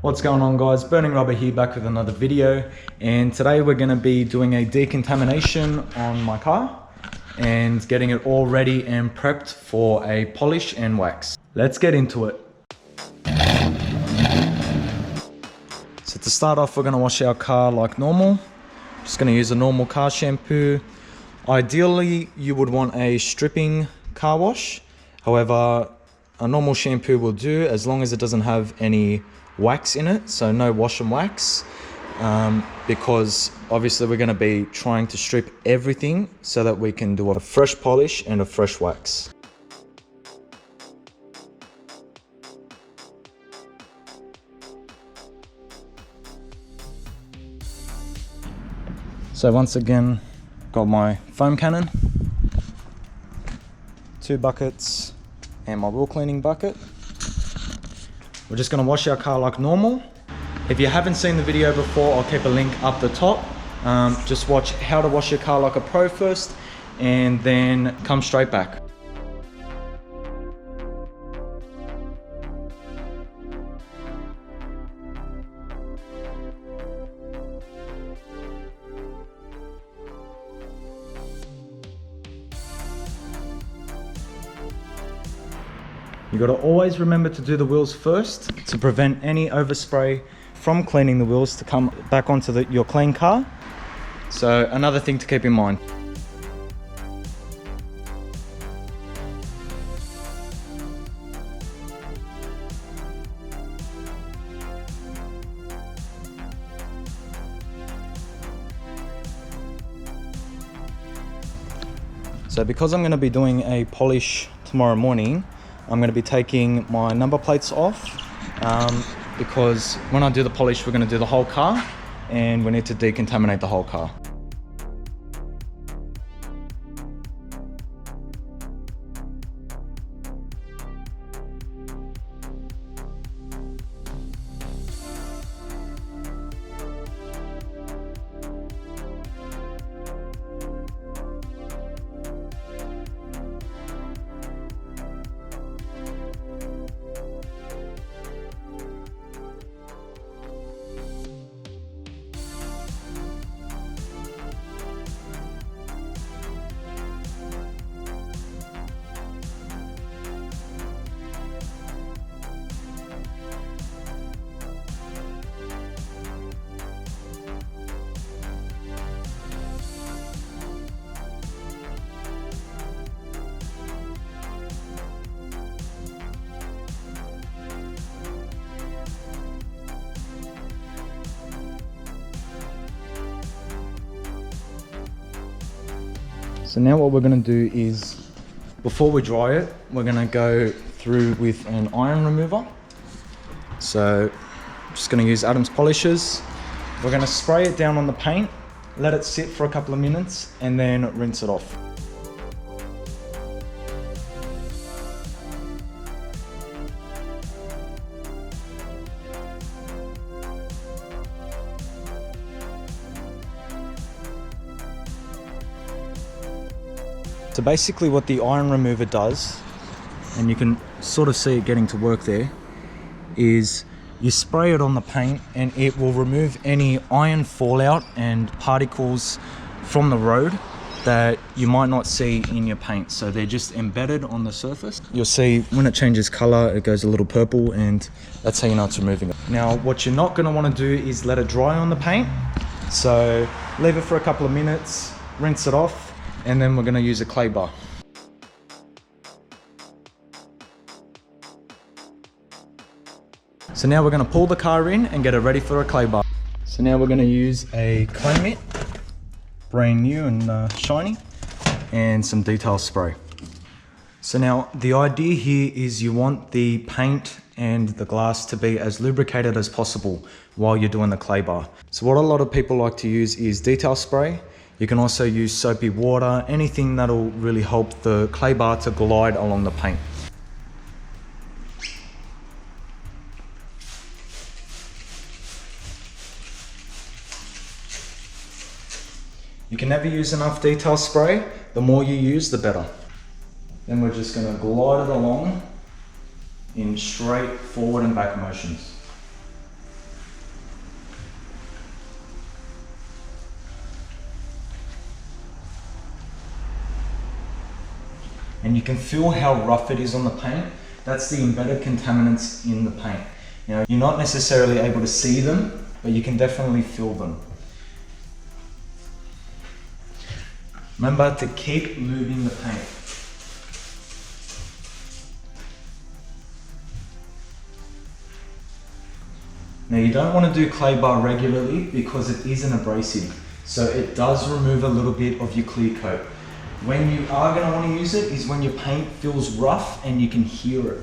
What's going on, guys? Burning Rubber here, back with another video, and today we're going to be doing a decontamination on my car and getting it all ready and prepped for a polish and wax. Let's get into it. So to start off, we're going to wash our car like normal. Just going to use a normal car shampoo. Ideally, you would want a stripping car wash. However, a normal shampoo will do as long as it doesn't have any wax in it, so no wash and wax, because obviously we're going to be trying to strip everything so that we can do a fresh polish and a fresh wax. So once again, got my foam cannon, 2 buckets and my wheel cleaning bucket. We're just going to wash our car like normal. If you haven't seen the video before, I'll keep a link up the top. Just watch how to wash your car like a pro first and then come straight back. You got to always remember to do the wheels first to prevent any overspray from cleaning the wheels to come back onto your clean car. So another thing to keep in mind. So because I'm going to be doing a polish tomorrow morning, I'm going to be taking my number plates off because when I do the polish, we're going to do the whole car and we need to decontaminate the whole car. So now what we're going to do is, before we dry it, we're going to go through with an iron remover. So I'm just going to use Adam's polishers. We're going to spray it down on the paint, let it sit for a couple of minutes, and then rinse it off. So basically what the iron remover does, and you can sort of see it getting to work there, is you spray it on the paint and it will remove any iron fallout and particles from the road that you might not see in your paint. So they're just embedded on the surface. You'll see when it changes color, it goes a little purple, and that's how you know it's removing it. Now, what you're not gonna wanna do is let it dry on the paint. So leave it for a couple of minutes, rinse it off, and then we're going to use a clay bar. So now we're going to pull the car in and get it ready for a clay bar. So now we're going to use a clay mitt, brand new and shiny, and some detail spray. So now the idea here is you want the paint and the glass to be as lubricated as possible while you're doing the clay bar. So what a lot of people like to use is detail spray. You can also use soapy water, anything that'll really help the clay bar to glide along the paint. You can never use enough detail spray. The more you use, the better. Then we're just going to glide it along in straight forward and back motions. and you can feel how rough it is on the paint. That's the embedded contaminants in the paint. Now, you're not necessarily able to see them, but you can definitely feel them. Remember to keep moving the paint. Now, you don't want to do clay bar regularly because it is an abrasive, so it does remove a little bit of your clear coat. When you are going to want to use it is when your paint feels rough and you can hear it.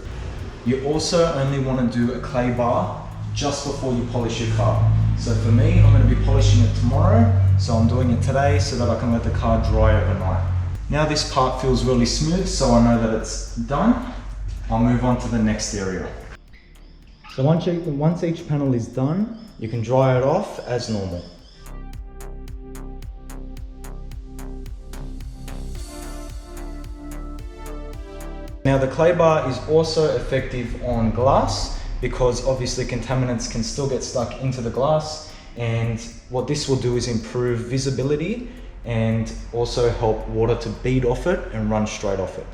You also only want to do a clay bar just before you polish your car. So for me, I'm going to be polishing it tomorrow, so I'm doing it today so that I can let the car dry overnight. Now this part feels really smooth, so I know that it's done. I'll move on to the next area. So once each panel is done, you can dry it off as normal. Now the clay bar is also effective on glass because obviously contaminants can still get stuck into the glass, and what this will do is improve visibility and also help water to bead off it and run straight off it.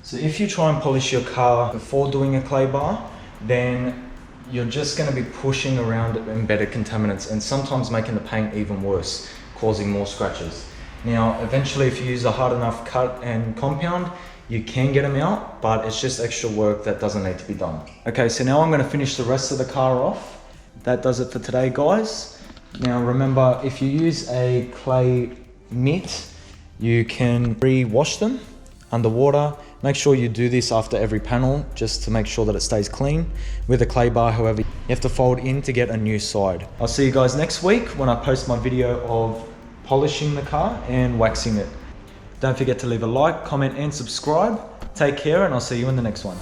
So if you try and polish your car before doing a clay bar, then you're just going to be pushing around embedded contaminants and sometimes making the paint even worse, causing more scratches. Now, eventually if you use a hard enough cut and compound, you can get them out, but it's just extra work that doesn't need to be done. Okay, so now I'm going to finish the rest of the car off. That does it for today, guys. Now remember, if you use a clay mitt, you can re-wash them underwater. Make sure you do this after every panel just to make sure that it stays clean. With a clay bar, however, you have to fold in to get a new side. I'll see you guys next week when I post my video of polishing the car and waxing it. Don't forget to leave a like, comment and subscribe. Take care, and I'll see you in the next one.